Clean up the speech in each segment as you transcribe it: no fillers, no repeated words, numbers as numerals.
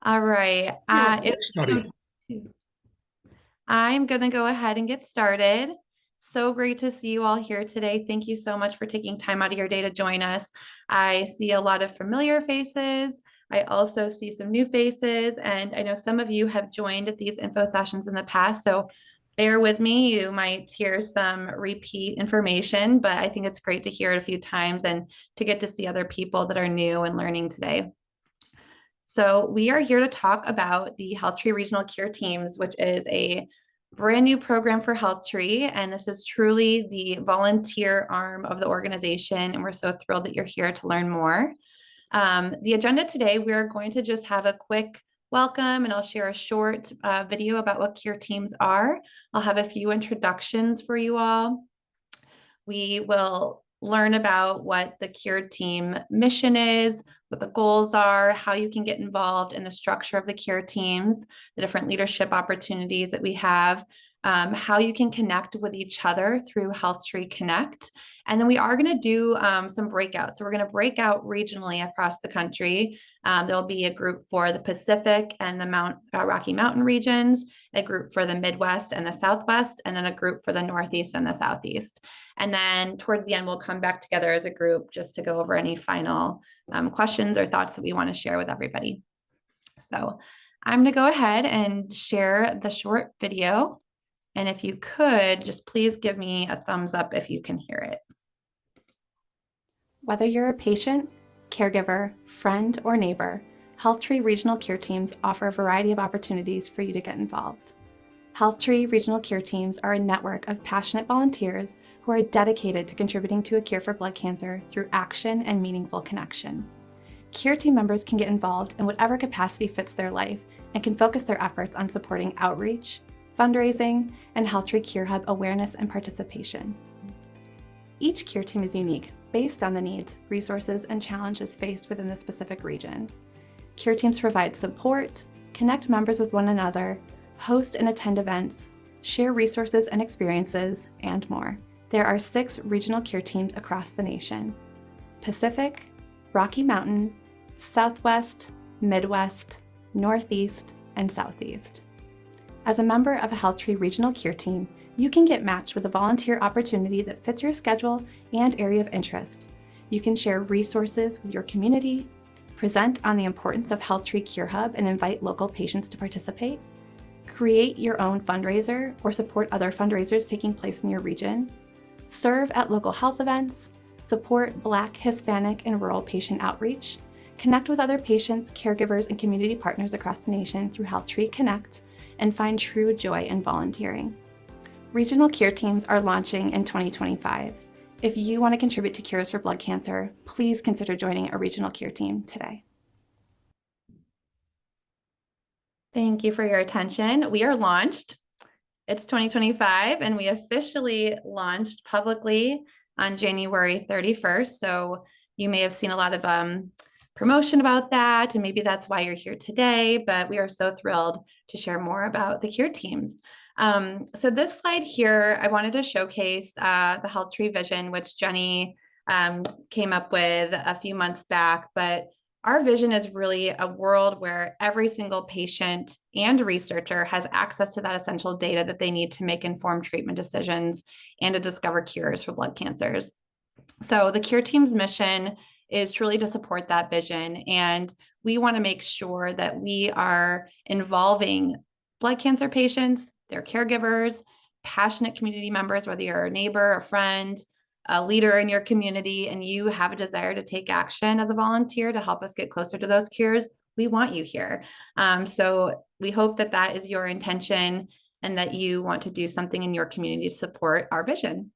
All right. Yeah, quick study. I'm going to go ahead and get started. So great to see you all here today. Thank you so much for taking time out of your day to join us. I see a lot of familiar faces. I also see some new faces, and I know some of you have joined these info sessions in the past. So bear with me. You might hear some repeat information, but I think it's great to hear it a few times and to get to see other people that are new and learning today. So we are here to talk about the HealthTree Regional Cure Teams, which is a brand new program for HealthTree. And this is truly the volunteer arm of the organization. And we're so thrilled that you're here to learn more. The agenda today, we're going to just have a quick welcome, and I'll share a short video about what Cure Teams are. I'll have a few introductions for you all. We will learn about what the Cure team mission is, what the goals are, how you can get involved in the structure of the Cure teams, the different leadership opportunities that we have, how you can connect with each other through HealthTree Connect. And then we are going to do some breakouts. So we're going to break out regionally across the country. There'll be a group for the Pacific and the Rocky Mountain regions, a group for the Midwest and the Southwest, and then a group for the Northeast and the Southeast. And then towards the end, we'll come back together as a group just to go over any final questions or thoughts that we want to share with everybody. So I'm going to go ahead and share the short video. And if you could, just please give me a thumbs up if you can hear it. Whether you're a patient, caregiver, friend, or neighbor, HealthTree Regional Cure Teams offer a variety of opportunities for you to get involved. HealthTree Regional Cure Teams are a network of passionate volunteers who are dedicated to contributing to a cure for blood cancer through action and meaningful connection. Cure team members can get involved in whatever capacity fits their life and can focus their efforts on supporting outreach, fundraising, and HealthTree Cure Hub awareness and participation. Each Cure team is unique based on the needs, resources, and challenges faced within the specific region. Cure teams provide support, connect members with one another, host and attend events, share resources and experiences, and more. There are 6 regional cure teams across the nation: Pacific, Rocky Mountain, Southwest, Midwest, Northeast, and Southeast. As a member of a HealthTree Regional Cure Team, you can get matched with a volunteer opportunity that fits your schedule and area of interest. You can share resources with your community, present on the importance of HealthTree Cure Hub and invite local patients to participate, create your own fundraiser or support other fundraisers taking place in your region, serve at local health events, support Black, Hispanic, and rural patient outreach, connect with other patients, caregivers, and community partners across the nation through HealthTree Connect, and find true joy in volunteering. Regional Cure Teams are launching in 2025. If you want to contribute to cures for blood cancer, please consider joining a Regional Cure Team today. Thank you for your attention. We are launched. It's 2025, and we officially launched publicly on January 31st. So you may have seen a lot of promotion about that, and maybe that's why you're here today, but we are so thrilled to share more about the Cure teams. So this slide here, I wanted to showcase the HealthTree vision, which Jenny came up with a few months back, but our vision is really a world where every single patient and researcher has access to that essential data that they need to make informed treatment decisions and to discover cures for blood cancers. So the Cure Team's mission is truly to support that vision. And we want to make sure that we are involving blood cancer patients, their caregivers, passionate community members, whether you're a neighbor, a friend, a leader in your community, and you have a desire to take action as a volunteer to help us get closer to those cures, we want you here. So we hope that that is your intention and that you want to do something in your community to support our vision.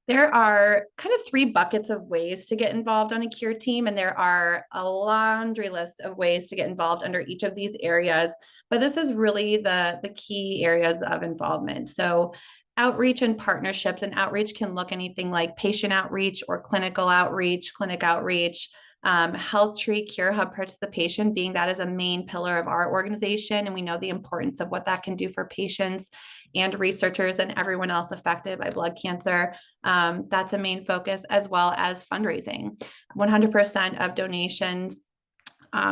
There are kind of 3 buckets of ways to get involved on a cure team, and there are a laundry list of ways to get involved under each of these areas, but this is really the key areas of involvement. So outreach and partnerships, and outreach can look anything like patient outreach or clinical outreach, clinic outreach, HealthTree Cure Hub participation being that is a main pillar of our organization. And we know the importance of what that can do for patients and researchers and everyone else affected by blood cancer. That's a main focus, as well as fundraising. 100% of donations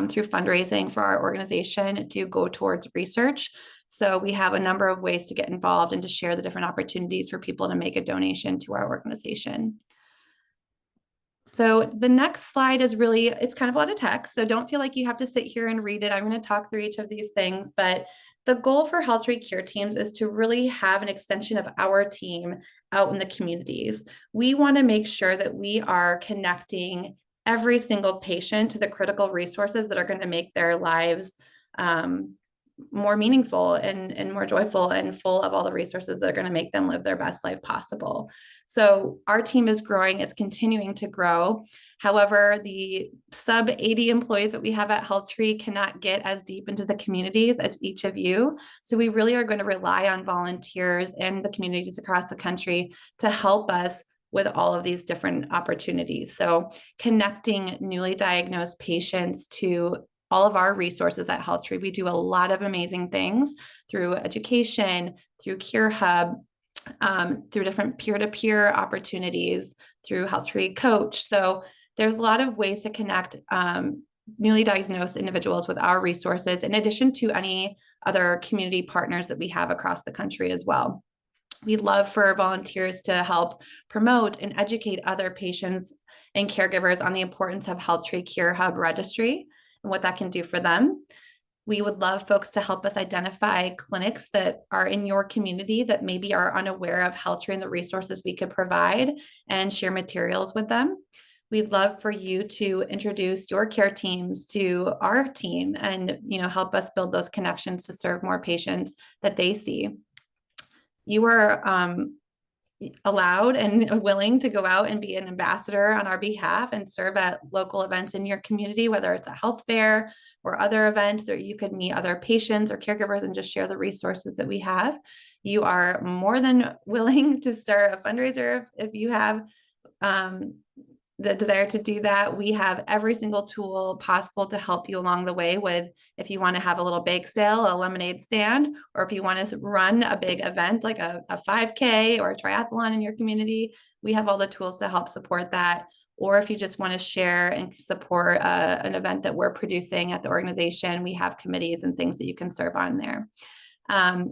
through fundraising for our organization do go towards research. So we have a number of ways to get involved and to share the different opportunities for people to make a donation to our organization. So the next slide is really, it's kind of a lot of text, so don't feel like you have to sit here and read it. I'm going to talk through each of these things, but the goal for HealthTree Care Teams is to really have an extension of our team out in the communities. We want to make sure that we are connecting every single patient to the critical resources that are going to make their lives more meaningful and more joyful and full of all the resources that are going to make them live their best life possible. So our team is growing, it's continuing to grow. However, the sub 80 employees that we have at HealthTree cannot get as deep into the communities as each of you. So we really are going to rely on volunteers and the communities across the country to help us with all of these different opportunities. So connecting newly diagnosed patients to all of our resources at HealthTree. We do a lot of amazing things through education, through Cure Hub, through different peer-to-peer opportunities, through HealthTree Coach. So there's a lot of ways to connect newly diagnosed individuals with our resources, in addition to any other community partners that we have across the country as well. We'd love for volunteers to help promote and educate other patients and caregivers on the importance of HealthTree Cure Hub registry and what that can do for them. We would love folks to help us identify clinics that are in your community that maybe are unaware of HealthTree and the resources we could provide, and share materials with them. We'd love for you to introduce your care teams to our team and help us build those connections to serve more patients that they see. You are allowed and willing to go out and be an ambassador on our behalf and serve at local events in your community, whether it's a health fair or other events that you could meet other patients or caregivers and just share the resources that we have. You are more than willing to start a fundraiser if you have the desire to do that. We have every single tool possible to help you along the way with, if you want to have a little bake sale, a lemonade stand, or if you want to run a big event like a 5K or a triathlon in your community, we have all the tools to help support that. Or if you just want to share and support an event that we're producing at the organization, we have committees and things that you can serve on there.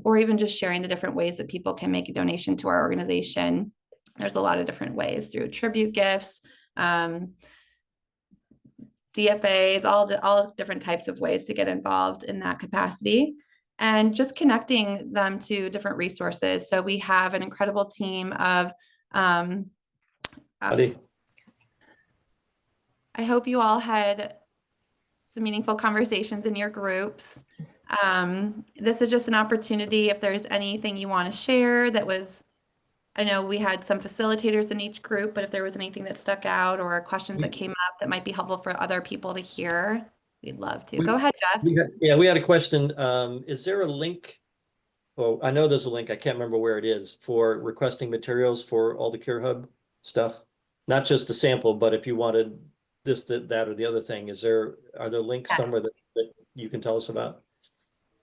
Or even just sharing the different ways that people can make a donation to our organization. There's a lot of different ways, through tribute gifts, DFAs, all different types of ways to get involved in that capacity, and just connecting them to different resources. So we have an incredible team of I hope you all had some meaningful conversations in your groups. This is just an opportunity, if there's anything you want to share that was, I know we had some facilitators in each group, but if there was anything that stuck out or questions that came up that might be helpful for other people to hear, we'd love to. Go ahead, Jeff. We had a question. Is there a link? Oh, I know there's a link. I can't remember where it is, for requesting materials for all the Cure Hub stuff. Not just a sample, but if you wanted this, that, or the other thing, are there links somewhere that you can tell us about?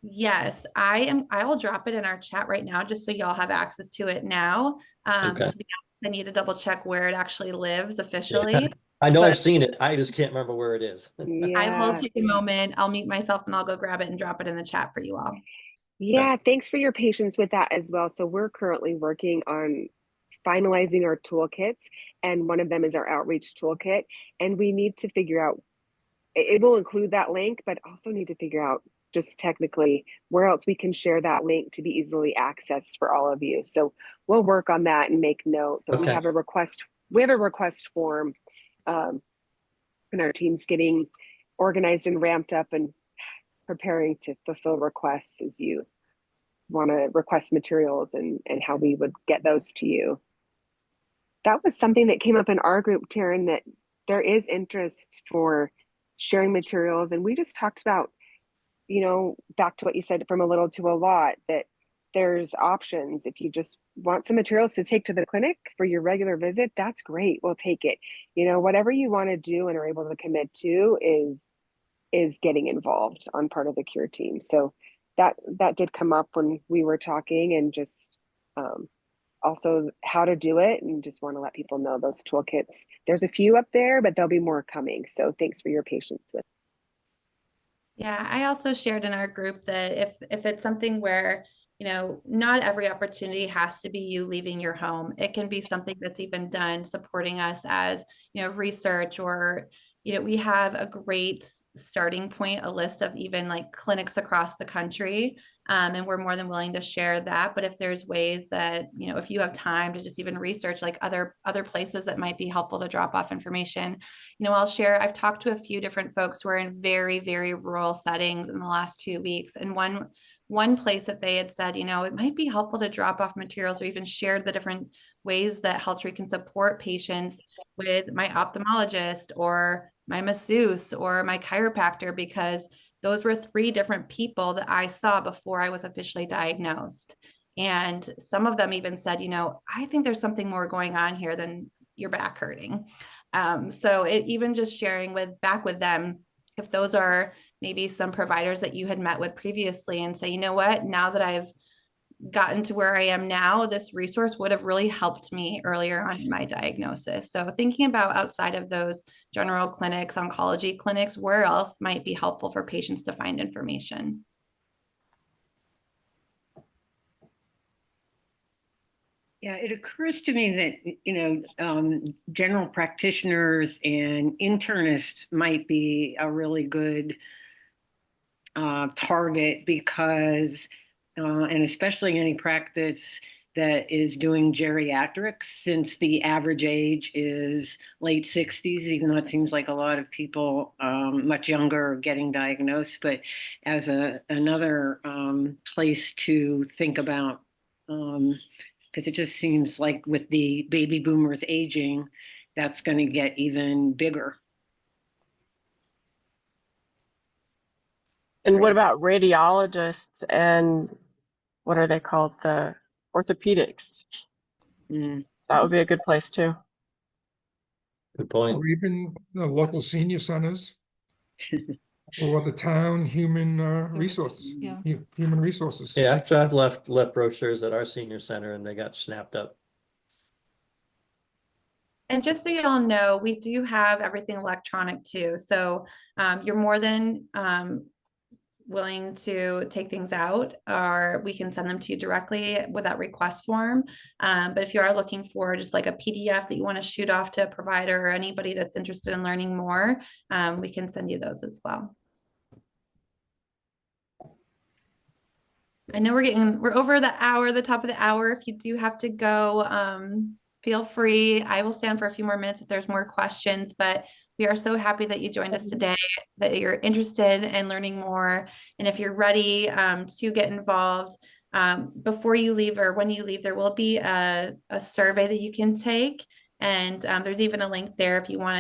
Yes, I will drop it in our chat right now, just so y'all have access to it now. Okay. To be honest, I need to double check where it actually lives officially. Yeah. I know I've seen it. I just can't remember where it is. Yeah. I will take a moment. I'll mute myself and I'll go grab it and drop it in the chat for you all. Yeah, thanks for your patience with that as well. So we're currently working on finalizing our toolkits, and one of them is our outreach toolkit. And we need to figure out, it will include that link, but also need to figure out just technically where else we can share that link to be easily accessed for all of you. So we'll work on that and make note that we have a request form, and our team's getting organized and ramped up and preparing to fulfill requests as you want to request materials and how we would get those to you. That was something that came up in our group, Taryn, that there is interest for sharing materials. And we just talked about, back to what you said, from a little to a lot, that there's options. If you just want some materials to take to the clinic for your regular visit, that's great. We'll take it. Whatever you want to do and are able to commit to is getting involved on part of the Cure team. So that did come up when we were talking, and just also how to do it, and just want to let people know those toolkits. There's a few up there, but there'll be more coming. So thanks for your patience with. Yeah, I also shared in our group that if it's something where, not every opportunity has to be you leaving your home. It can be something that's even done supporting us as, research or, we have a great starting point, a list of even like clinics across the country. And we're more than willing to share that. But if there's ways that, if you have time to just even research like other places that might be helpful to drop off information, I'll share, I've talked to a few different folks who are in very, very rural settings in the last 2 weeks. And one place that they had said, it might be helpful to drop off materials or even share the different ways that HealthTree can support patients with my ophthalmologist or my masseuse or my chiropractor, because those were 3 different people that I saw before I was officially diagnosed. And some of them even said, I think there's something more going on here than your back hurting. So it even just sharing back with them, if those are maybe some providers that you had met with previously, and say, you know what, now that I've gotten to where I am now, this resource would have really helped me earlier on in my diagnosis. So thinking about outside of those general clinics, oncology clinics, where else might be helpful for patients to find information? Yeah, it occurs to me that, general practitioners and internists might be a really good target because, and especially any practice that is doing geriatrics, since the average age is late 60s, even though it seems like a lot of people much younger are getting diagnosed, but as another place to think about, because it just seems like with the baby boomers aging, that's going to get even bigger. And what about radiologists and what are they called? The orthopedics. Mm. That would be a good place too. Good point. Or even the local senior centers or the town human resources. Yeah. Human resources. Yeah, actually, I've left brochures at our senior center and they got snapped up. And just so you all know, we do have everything electronic too. So you're more than willing to take things out, or we can send them to you directly with that request form. But if you are looking for just like a PDF that you want to shoot off to a provider or anybody that's interested in learning more, we can send you those as well. I know we're over the top of the hour. If you do have to go, feel free. I will stay on for a few more minutes if there's more questions, but we are so happy that you joined us today, that you're interested in learning more. And if you're ready to get involved, before you leave or when you leave, there will be a survey that you can take. And there's even a link there if you want to